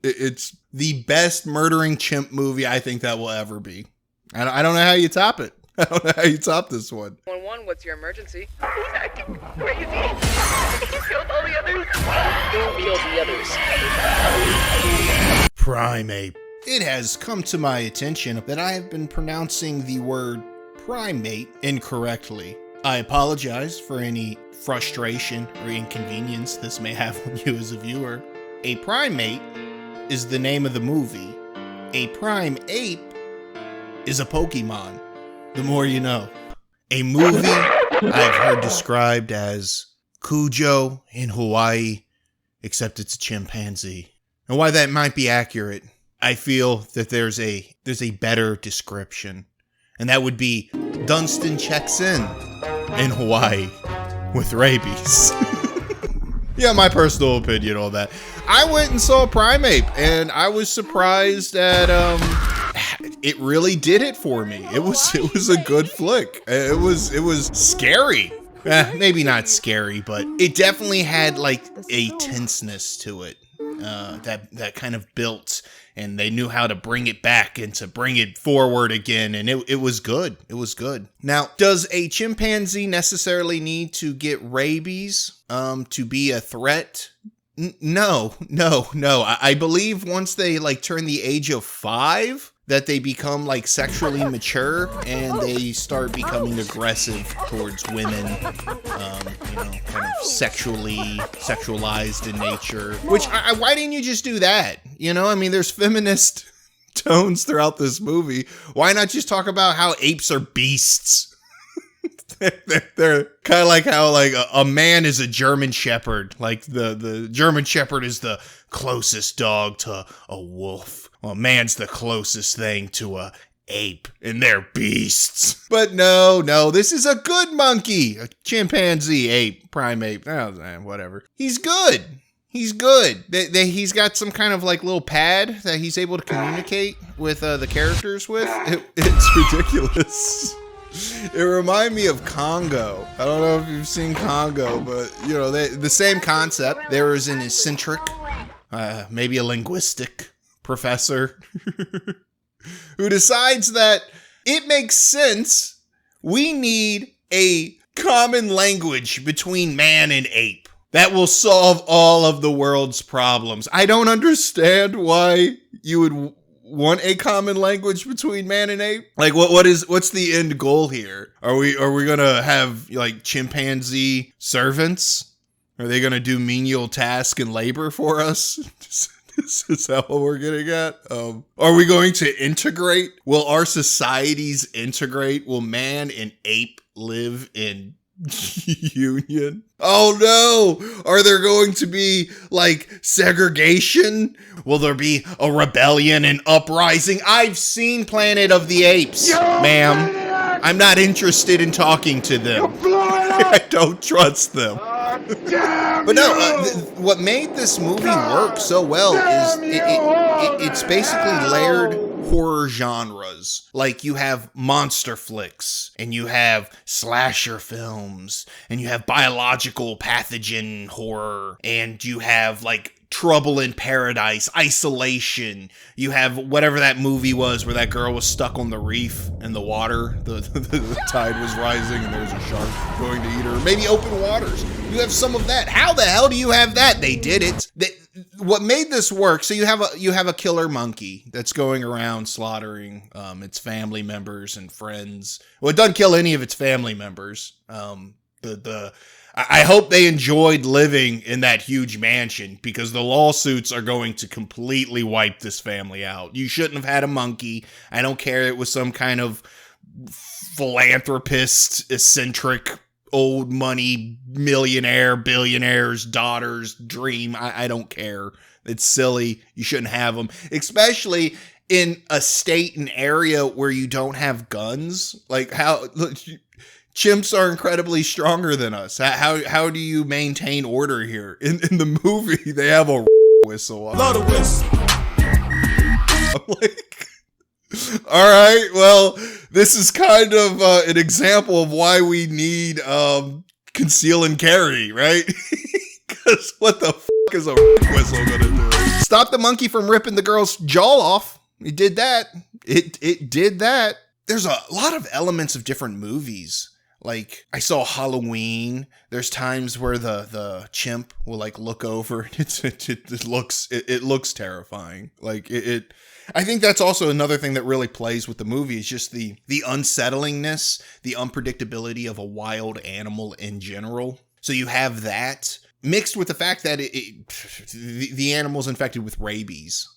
It's the best murdering chimp movie I think that will ever be. I don't know how you top it. I don't know how you top this one. 111, what's your emergency? He's acting crazy. He killed all the others. Who killed the others? Primate. It has come to my attention that I have been pronouncing the word primate incorrectly. I apologize for any frustration or inconvenience this may have on you as a viewer. A primate is the name of the movie. A prime ape is a Pokemon. The more you know. A movie I've heard described as Cujo in Hawaii, except it's a chimpanzee. And while that might be accurate, I feel that there's a better description. And that would be Dunston Checks in Hawaii with rabies. Yeah, my personal opinion on that. I went and saw Primate, and I was surprised that it really did it for me. It was a good flick. It was scary. Maybe not scary, but it definitely had like a tenseness to it that kind of built, and they knew how to bring it back and to bring it forward again, and it was good. It was good. Now, does a chimpanzee necessarily need to get rabies to be a threat? No. I believe once they like turn the age of 5, that they become like sexually mature and they start becoming aggressive towards women, kind of sexualized in nature. Which, why didn't you just do that? I mean, there's feminist tones throughout this movie. Why not just talk about how apes are beasts? They're kind of like how like a man is a German Shepherd. Like the German Shepherd is the closest dog to a wolf. Well, man's the closest thing to a ape, and they're beasts. But no, this is a good monkey. A chimpanzee, ape, primate, whatever. He's good. He's good. He's got some kind of like little pad that he's able to communicate with the characters with. It's ridiculous. It reminded me of Congo. I don't know if you've seen Congo, but the same concept. There is an eccentric, maybe a linguistic professor who decides that it makes sense. We need a common language between man and ape that will solve all of the world's problems. I don't understand why you would want a common language between man and ape. Like what's the end goal here? Are we gonna have like chimpanzee servants? Are they gonna do menial task and labor for us? Is that what we're getting at? Are we going to integrate? Will our societies integrate? Will man and ape live in union? Oh no! Are there going to be like segregation? Will there be a rebellion and uprising? I've seen Planet of the Apes, ma'am. I'm not interested in talking to them. I don't trust them. But no, what made this movie work so well is it's basically layered horror genres. Like you have monster flicks, and you have slasher films, and you have biological pathogen horror, and you have like Trouble in Paradise, Isolation. You have whatever that movie was where that girl was stuck on the reef in the water. The tide was rising and there was a shark going to eat her. Maybe Open Waters. You have some of that. How the hell do you have that? They did it. What made this work? So you have a killer monkey that's going around slaughtering its family members and friends. Well, it doesn't kill any of its family members. I hope they enjoyed living in that huge mansion, because the lawsuits are going to completely wipe this family out. You shouldn't have had a monkey. I don't care. It was some kind of philanthropist, eccentric, old money, millionaire, billionaire's daughter's dream. I don't care. It's silly. You shouldn't have them, especially in a state and area where you don't have guns. Like chimps are incredibly stronger than us. How do you maintain order here? In the movie, they have a whistle. Blow the whistle. I'm like, all right, well, this is kind of an example of why we need conceal and carry, right? Because what the fuck is a whistle gonna do? Stop the monkey from ripping the girl's jaw off. It did that. It did that. There's a lot of elements of different movies. Like, I saw Halloween. There's times where the chimp will like look over. It looks terrifying. Like I think that's also another thing that really plays with the movie is just the unsettlingness, the unpredictability of a wild animal in general. So you have that mixed with the fact that the animal's infected with rabies.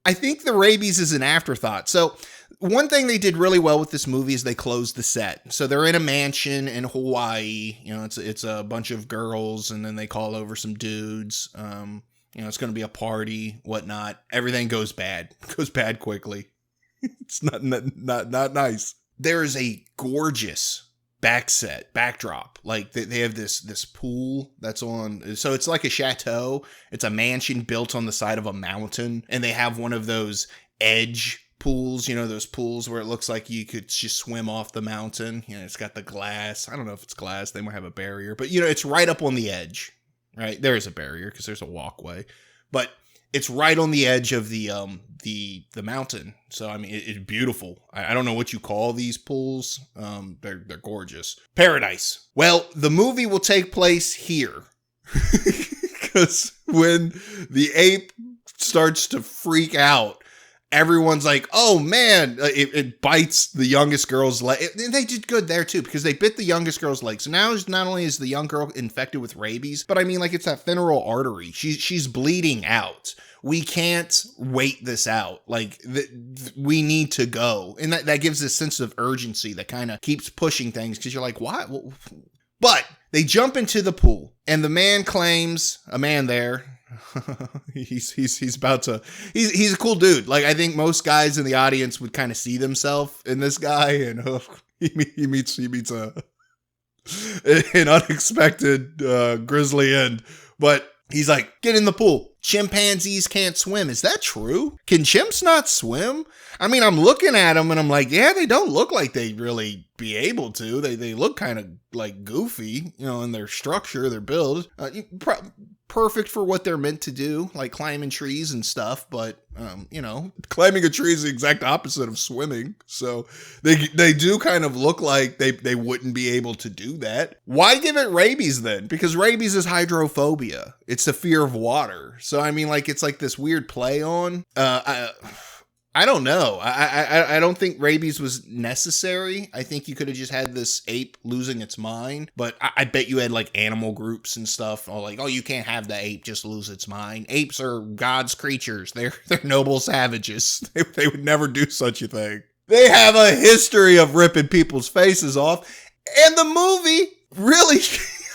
I think the rabies is an afterthought. So one thing they did really well with this movie is they closed the set. So they're in a mansion in Hawaii. You know, it's a bunch of girls, and then they call over some dudes. You know, it's going to be a party, whatnot. Everything goes bad. Goes bad quickly. It's not nice. There is a gorgeous backdrop. Like they have this pool that's on. So it's like a chateau. It's a mansion built on the side of a mountain, and they have one of those edge pools, you know, those pools where it looks like you could just swim off the mountain. You know, it's got the glass. I don't know if it's glass. They might have a barrier, but you know, it's right up on the edge. Right, there is a barrier because there's a walkway, but it's right on the edge of the mountain. So I mean, it's beautiful. I don't know what you call these pools. They're gorgeous. Paradise. Well, the movie will take place here because when the ape starts to freak out, everyone's like, oh man, it bites the youngest girl's leg. They did good there too, because they bit the youngest girl's leg. So now not only is the young girl infected with rabies, but I mean, like, it's that femoral artery. She's bleeding out. We can't wait this out. Like, we need to go. And that gives this sense of urgency that kind of keeps pushing things, because you're like, what? But they jump into the pool, and the man claims, a man there, he's about to, he's a cool dude. Like, I think most guys in the audience would kind of see themselves in this guy, and he meets an unexpected grisly end. But he's like, get in the pool. Chimpanzees can't swim. Is that true? Can chimps not swim? I mean, I'm looking at them and I'm like, yeah, they don't look like they'd really be able to. They look kind of like goofy, you know, in their structure, their build. Perfect for what they're meant to do, like climbing trees and stuff. But, you know, climbing a tree is the exact opposite of swimming. So they do kind of look like they wouldn't be able to do that. Why give it rabies then? Because rabies is hydrophobia. It's the fear of water. So, I mean, like, it's like this weird play on. I don't know. I don't think rabies was necessary. I think you could have just had this ape losing its mind. But I bet you had like animal groups and stuff. Or like, oh, you can't have the ape just lose its mind. Apes are God's creatures. They're noble savages. They would never do such a thing. They have a history of ripping people's faces off. And the movie really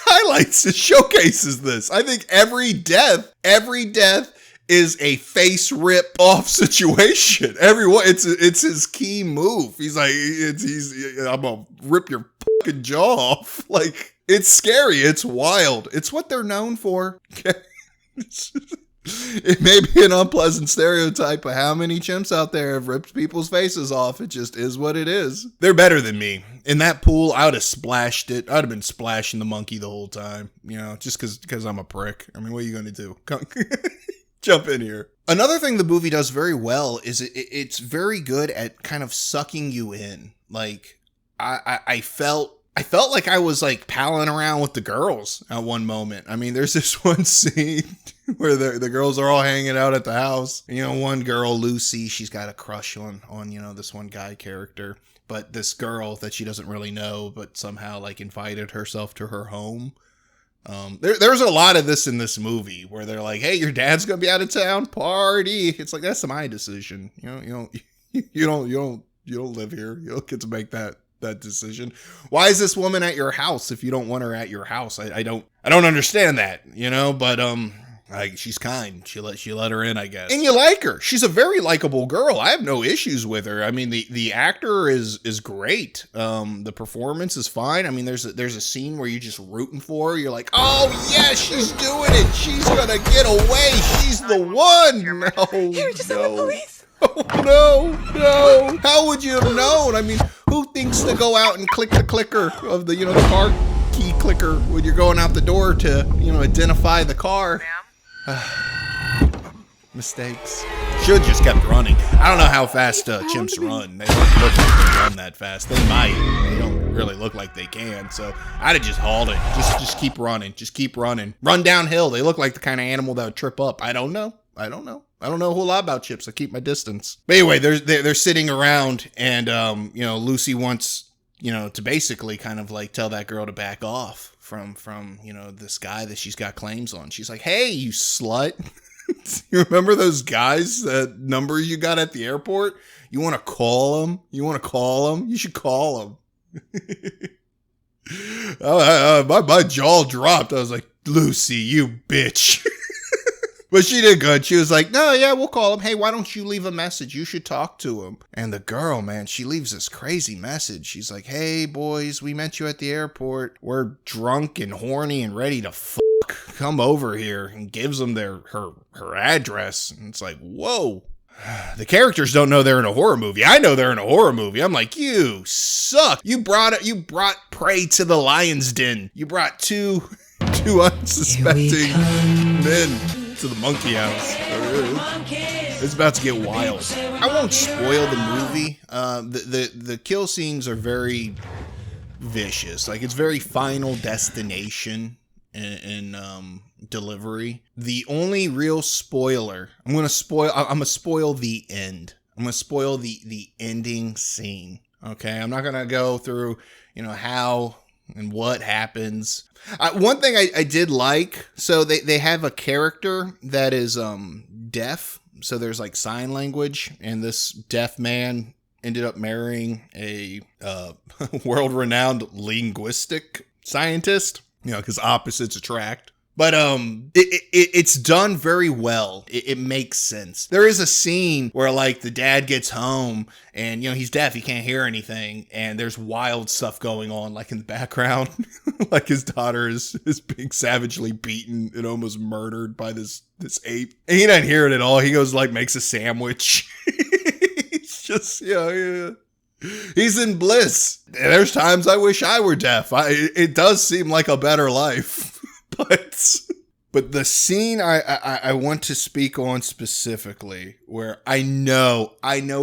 highlights and showcases this. I think every death is a face rip off situation. Everyone, it's his key move. He's like, I'm gonna rip your fucking jaw off. Like, it's scary. It's wild. It's what they're known for. Okay? It may be an unpleasant stereotype of how many chimps out there have ripped people's faces off. It just is what it is. They're better than me. In that pool, I would have splashed it. I'd have been splashing the monkey the whole time, you know, just because I'm a prick. I mean, what are you going to do? Jump in here. Another thing the movie does very well is it's very good at kind of sucking you in. Like, I felt like I was like palling around with the girls at one moment. I mean, there's this one scene where the girls are all hanging out at the house. You know, one girl, Lucy, she's got a crush on, you know, this one guy character. But this girl that she doesn't really know, but somehow like invited herself to her home. There's a lot of this in this movie where they're like, hey, your dad's gonna be out of town, party. It's like, that's my decision. You don't live here. You don't get to make that decision. Why is this woman at your house if you don't want her at your house? I don't understand that, you know, but she's kind. She let her in, I guess. And you like her. She's a very likable girl. I have no issues with her. I mean, the actor is great. The performance is fine. I mean, there's a scene where you're just rooting for her. You're like, oh yeah, she's doing it. She's gonna get away. She's the one. No, You're just on the police. Oh, no. How would you have known? I mean, who thinks to go out and click the clicker of the, you know, the car key clicker when you're going out the door to, you know, identify the car? mistakes. Should just kept running. I don't know how fast chimps run. They don't look like they run that fast. They might. They don't really look like they can. So I'd have just hauled it. Just keep running. Just keep running. Run downhill. They look like the kind of animal that would trip up. I don't know a whole lot about chimps. I keep my distance. But anyway, they're sitting around, and Lucy wants to basically kind of like tell that girl to back off from this guy that she's got claims on. She's like, hey, you slut. You remember those guys, that number you got at the airport? You want to call them? You should call them. My jaw dropped. I was like, Lucy, you bitch. But she did good. She was like, no, yeah, we'll call him. Hey, why don't you leave a message? You should talk to him. And the girl, man, she leaves this crazy message. She's like, hey, boys, we met you at the airport. We're drunk and horny and ready to fuck. Come over here, and gives them her address. And it's like, whoa. The characters don't know they're in a horror movie. I know they're in a horror movie. I'm like, you suck. You brought prey to the lion's den. You brought two unsuspecting men to the monkey house. It's about to get wild. I won't spoil the movie. The kill scenes are very vicious. Like, it's very Final Destination in delivery. The only real spoiler, I'm gonna spoil the end. I'm gonna spoil the ending scene. Okay, I'm not gonna go through how and what happens. One thing I did like, so they have a character that is deaf, so there's like sign language, and this deaf man ended up marrying a world-renowned linguistic scientist, because opposites attract. But it's done very well. It makes sense. There is a scene where like the dad gets home and he's deaf, he can't hear anything, and there's wild stuff going on like in the background. Like his daughter is being savagely beaten and almost murdered by this ape. And he doesn't hear it at all. He goes like makes a sandwich. He's just he's in bliss. There's times I wish I were deaf. It does seem like a better life. But the scene I want to speak on specifically, where I know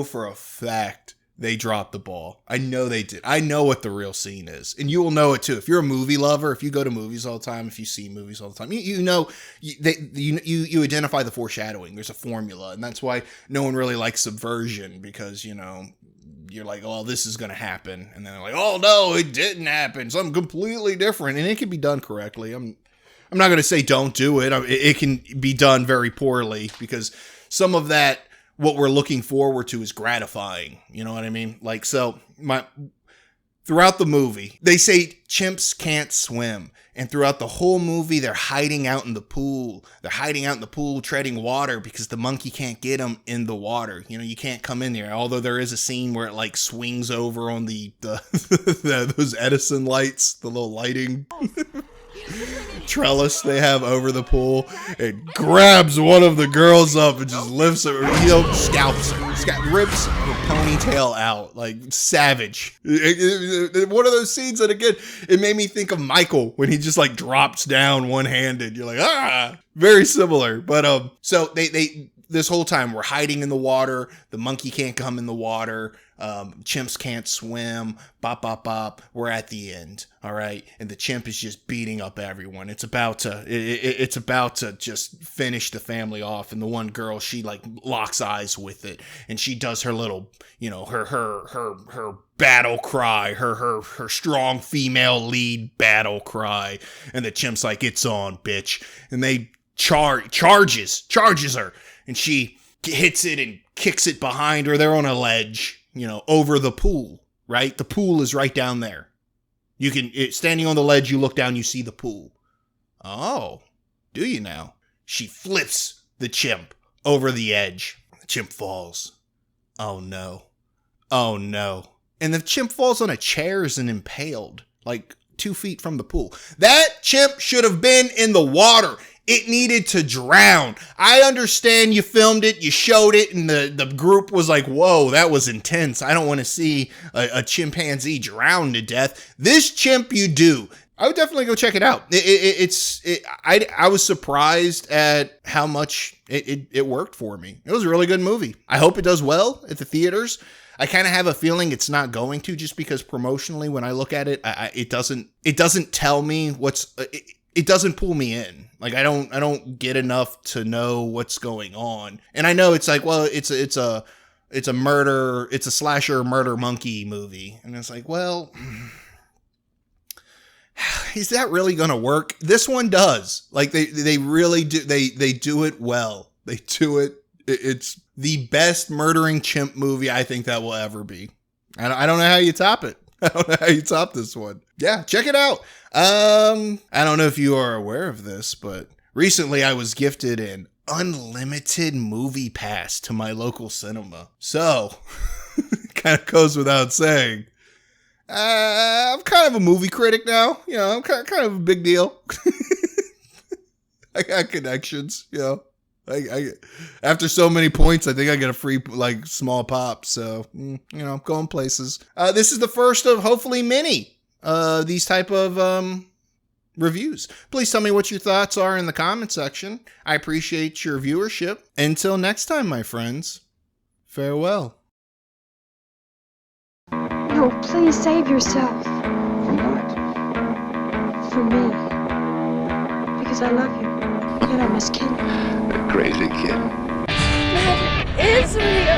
for a fact they dropped the ball. I know they did. I know what the real scene is, and you will know it too. If you're a movie lover, if you go to movies all the time, if you see movies all the time, you identify the foreshadowing. There's a formula, and that's why no one really likes Subversion, because you're like, oh, this is going to happen. And then they're like, oh, no, it didn't happen. Something completely different. And it can be done correctly. I'm not going to say don't do it. It can be done very poorly, because some of that, what we're looking forward to, is gratifying. You know what I mean? Like, so throughout the movie, they say chimps can't swim. And throughout the whole movie, they're hiding out in the pool. They're hiding out in the pool, treading water, because the monkey can't get them in the water. You can't come in there. Although there is a scene where it like swings over on the those Edison lights, the little lighting trellis they have over the pool. It grabs one of the girls up and just lifts her, scalps her, rips her ponytail out, like savage. One of those scenes that, again, it made me think of Michael when he just like drops down one-handed. You're like, very similar. But so they this whole time we're hiding in the water. The monkey can't come in the water. Chimps can't swim. Bop, bop, bop. We're at the end. All right. And the chimp is just beating up everyone. It's about to just finish the family off. And the one girl, she like locks eyes with it, and she does her little, her battle cry, her strong female lead battle cry. And the chimp's like, it's on, bitch. And they charges her, and she hits it and kicks it behind her. They're on a ledge, over the pool, right? The pool is right down there. Standing on the ledge, you look down, you see the pool. Oh, do you now? She flips the chimp over the edge. The chimp falls. Oh no. Oh no. And the chimp falls on a chair and impaled, like 2 feet from the pool. That chimp should have been in the water. It needed to drown. I understand you filmed it, you showed it, and the group was like, whoa, that was intense. I don't want to see a chimpanzee drown to death. This chimp, you do. I would definitely go check it out. I was surprised at how much it worked for me. It was a really good movie. I hope it does well at the theaters. I kind of have a feeling it's not going to, just because promotionally, when I look at it, it doesn't tell me it doesn't pull me in. Like I don't get enough to know what's going on. And I know it's like, well, it's a slasher murder monkey movie. And it's like, well, is that really going to work? This one does. Like they really do. They do it well. They do it. It's the best murdering chimp movie I think that will ever be. I don't know how you top it. I don't know how you top this one. Yeah, check it out. I don't know if you are aware of this, but recently I was gifted an unlimited movie pass to my local cinema. So, kind of goes without saying, I'm kind of a movie critic now. You know, I'm kind of a big deal. I got connections, you know. I after so many points, I think I get a free like small pop. So you know, going places. This is the first of hopefully many these type of reviews. Please tell me what your thoughts are in the comment section. I appreciate your viewership. Until next time, my friends. Farewell. No, please save yourself. For what? For me. Because I love you. And I must kill you. A crazy kid. That is real.